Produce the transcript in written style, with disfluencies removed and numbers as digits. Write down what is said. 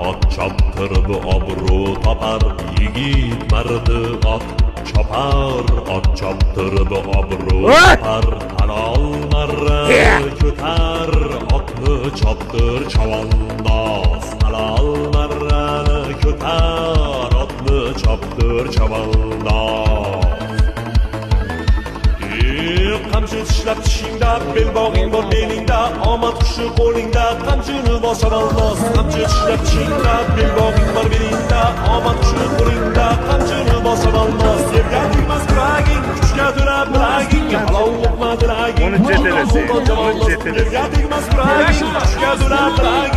ot choptirib obro' topar, yigit mardi ot chopar, ot choptirib obro' topar, halol marra ko'tar, otni choptir chavandoz, halol marrani ko'tar, otni choptir chavandoz. Qamchi tishlab tishingda, belbog'ing bor belingda, omad qushi qo'lingda, qamchini bosar olmos. Qamchi tishlab tishingda, belbog'ing bor belingda, omad qushi qo'lingda, qamchini bosar olmos. Yerga tegmas kuraging, kuchga to'la bilaging, halol o'qma dilaging. Onu çetelesi, onu çetelesi. Yerga tegmas kuraging, kuchga to'la bilaging.